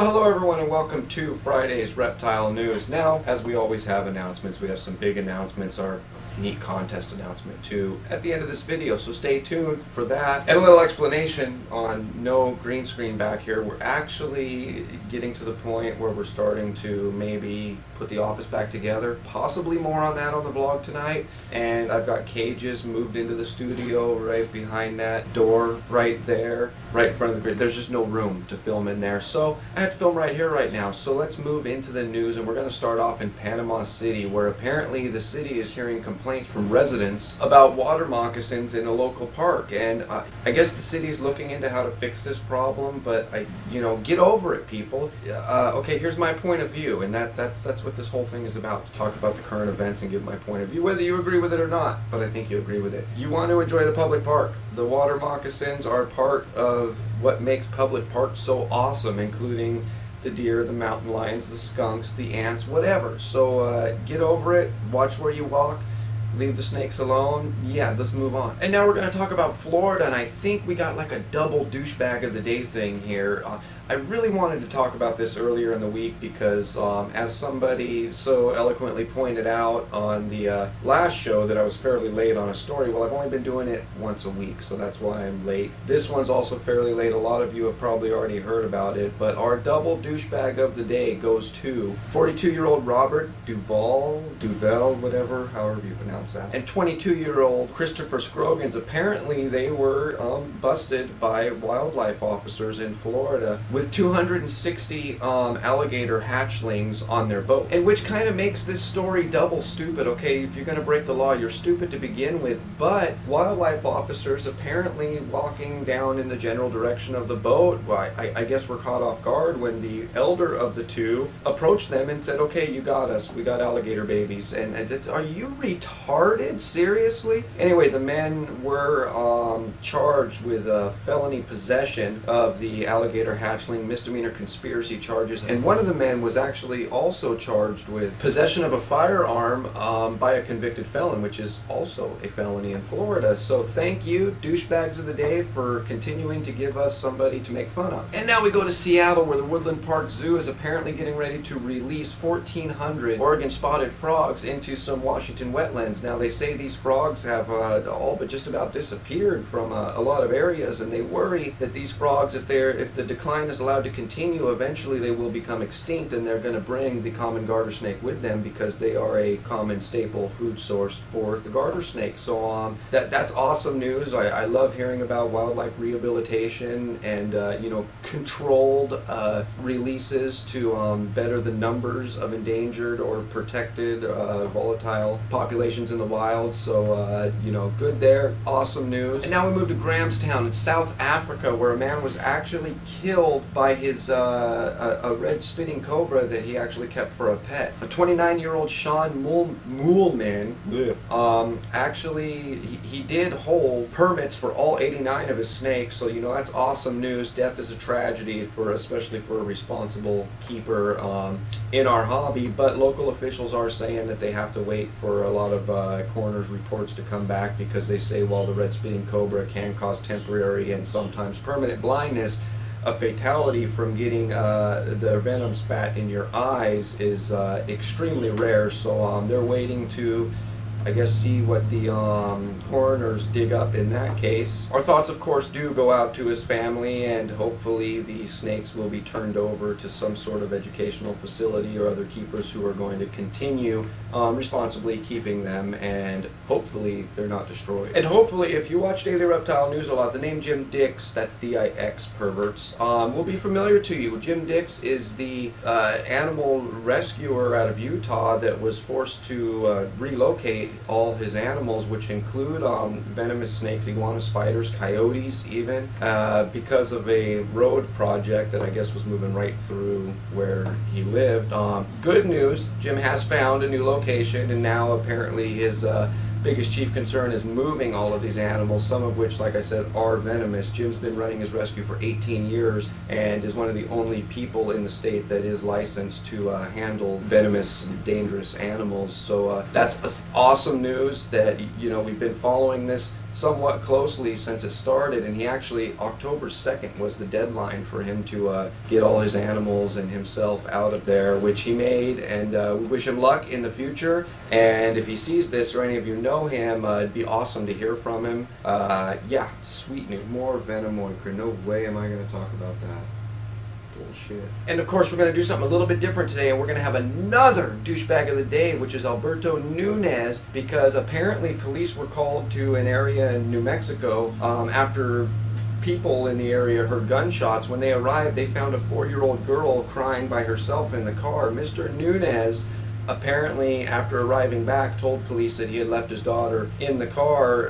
Well, hello everyone and welcome to Friday's Reptile News. Now, as we always have announcements, we have some big announcements, our neat contest announcement too at the end of this video, so stay tuned for that. And a little explanation on no green screen back here. We're actually getting to the point where we're starting to maybe put the office back together. Possibly more on that on the vlog tonight. And I've got cages moved into the studio right behind that door right there, right in front of the grid. There's just no room to film in there, so I have to film right here right now. So let's move into the news, and we're going to start off in Panama City, where apparently the city is hearing complaints from residents about water moccasins in a local park. And I guess the city's looking into how to fix this problem, but get over it, people. Okay, here's my point of view, and that's what this whole thing is about, to talk about the current events and give my point of view, whether you agree with it or not, but I think you agree with it. You want to enjoy the public park. The water moccasins are part of what makes public parks so awesome, including the deer, the mountain lions, the skunks, the ants, whatever. So get over it, watch where you walk, leave the snakes alone. Yeah, let's move on. And now we're going to talk about Florida, and I think we got like a double douchebag of the day thing here. I really wanted to talk about this earlier in the week because as somebody so eloquently pointed out on the last show that I was fairly late on a story. Well, I've only been doing it once a week, so that's why I'm late. This one's also fairly late. A lot of you have probably already heard about it, but our double douchebag of the day goes to 42-year-old Robert Duval, whatever, however you pronounce that, and 22-year-old Christopher Scroggins. Apparently they were busted by wildlife officers in Florida with 260 alligator hatchlings on their boat, and which kind of makes this story double stupid. Okay, if you're going to break the law, you're stupid to begin with, but wildlife officers apparently walking down in the general direction of the boat, well, I guess were caught off guard when the elder of the two approached them and said, okay, you got us, we got alligator babies. And are you retarded? Seriously? Anyway, the men were charged with felony possession of the alligator hatchling, misdemeanor conspiracy charges, and one of the men was actually also charged with possession of a firearm by a convicted felon, which is also a felony in Florida. So thank you, douchebags of the day, for continuing to give us somebody to make fun of. And now we go to Seattle, where the Woodland Park Zoo is apparently getting ready to release 1,400 Oregon spotted frogs into some Washington wetlands. Now they say these frogs have all but just about disappeared from a lot of areas, and they worry that these frogs, if the decline is allowed to continue, eventually they will become extinct, and they're going to bring the common garter snake with them because they are a common staple food source for the garter snake. So that's awesome news. I love hearing about wildlife rehabilitation and controlled releases to better the numbers of endangered or protected volatile populations in the wild. So good there, awesome news. And now we move to Grahamstown in South Africa, where a man was actually killed by his a red spinning cobra that he actually kept for a pet. A 29-year-old Sean Moolman actually he did hold permits for all 89 of his snakes, so that's awesome news. Death is a tragedy, especially for a responsible keeper in our hobby, but local officials are saying that they have to wait for a lot of coroner's reports to come back, because they say while the red spinning cobra can cause temporary and sometimes permanent blindness, a fatality from getting the venom spat in your eyes is extremely rare. So they're waiting to, I guess, see what the coroners dig up in that case. Our thoughts, of course, do go out to his family, and hopefully the snakes will be turned over to some sort of educational facility or other keepers who are going to continue responsibly keeping them, and hopefully they're not destroyed. And hopefully, if you watch Daily Reptile News a lot, the name Jim Dix, that's D-I-X, perverts, will be familiar to you. Jim Dix is the animal rescuer out of Utah that was forced to relocate all his animals, which include venomous snakes, iguana spiders, coyotes even, because of a road project that I guess was moving right through where he lived. Good news, Jim has found a new location, and now apparently his biggest chief concern is moving all of these animals, some of which, like I said, are venomous. Jim's been running his rescue for 18 years and is one of the only people in the state that is licensed to handle venomous, dangerous animals. So that's awesome news that, we've been following this somewhat closely since it started, and he actually, October 2nd was the deadline for him to get all his animals and himself out of there, which he made, and we wish him luck in the future. And if he sees this or any of you know him, it'd be awesome to hear from him. Yeah, sweet news. More venom oiker. No way am I going to talk about that. Bullshit. And of course we're going to do something a little bit different today, and we're going to have another douchebag of the day, which is Alberto Nunes, because apparently police were called to an area in New Mexico after people in the area heard gunshots. When they arrived, they found a 4-year-old girl crying by herself in the car. Mr. Nunes apparently, after arriving back, told police that he had left his daughter in the car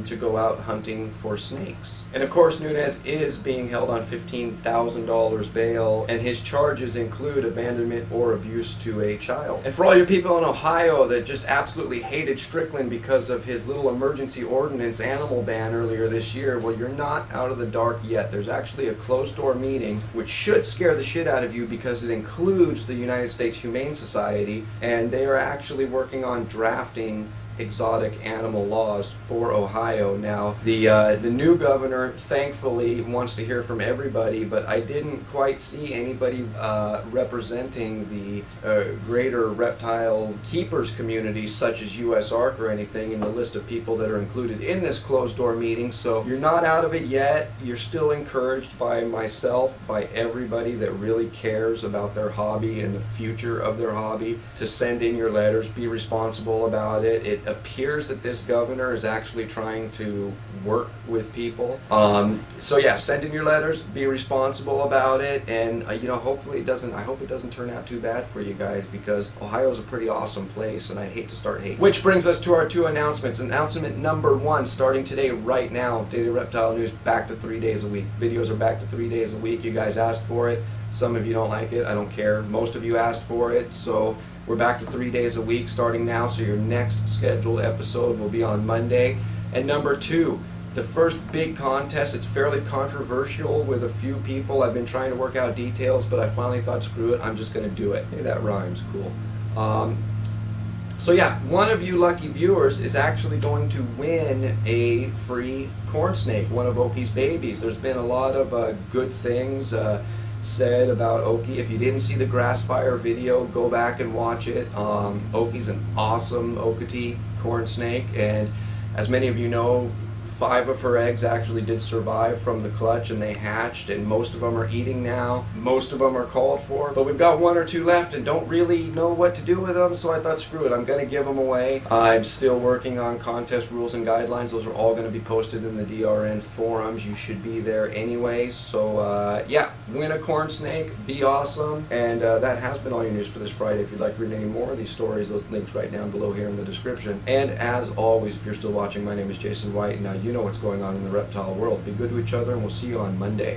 to go out hunting for snakes. And of course, Nunes is being held on $15,000 bail, and his charges include abandonment or abuse to a child. And for all you people in Ohio that just absolutely hated Strickland because of his little emergency ordinance animal ban earlier this year, well, you're not out of the dark yet. There's actually a closed-door meeting, which should scare the shit out of you because it includes the United States Humane Society, and they are actually working on drafting exotic animal laws for Ohio. Now, the new governor thankfully wants to hear from everybody, but I didn't quite see anybody representing the greater reptile keepers community, such as US Ark or anything, in the list of people that are included in this closed-door meeting. So you're not out of it yet. You're still encouraged by myself, by everybody that really cares about their hobby and the future of their hobby, to send in your letters, be responsible about it. It appears that this governor is actually trying to work with people. So yeah, send in your letters, be responsible about it, and you know, hopefully it doesn't, I hope it doesn't turn out too bad for you guys, because Ohio's a pretty awesome place, and I'd hate to start hating. Which brings us to our 2 announcements. Announcement number 1, starting today, right now, Daily Reptile News back to 3 days a week. Videos are back to 3 days a week. You guys asked for it. Some of you don't like it. I don't care. Most of you asked for it, so we're back to 3 days a week starting now, so your next scheduled episode will be on Monday. And number 2, the first big contest. It's fairly controversial with a few people. I've been trying to work out details, but I finally thought, screw it, I'm just going to do it. Hey, that rhymes. Cool. So yeah, one of you lucky viewers is actually going to win a free Cornsnake, one of Oki's babies. There's been a lot of good things said about Oki. If you didn't see the grass fire video, go back and watch it. Oki's an awesome Okatee Cornsnake, and as many of you know, 5 of her eggs actually did survive from the clutch, and they hatched, and most of them are eating now. Most of them are called for, but we've got 1 or 2 left and don't really know what to do with them, so I thought, screw it, I'm going to give them away. I'm still working on contest rules and guidelines. Those are all going to be posted in the DRN forums. You should be there anyway, so yeah, win a Cornsnake, be awesome, and that has been all your news for this Friday. If you'd like to read any more of these stories, those links right down below here in the description. And as always, if you're still watching, my name is Jason White. Now you know what's going on in the reptile world. Be good to each other, and we'll see you on Monday.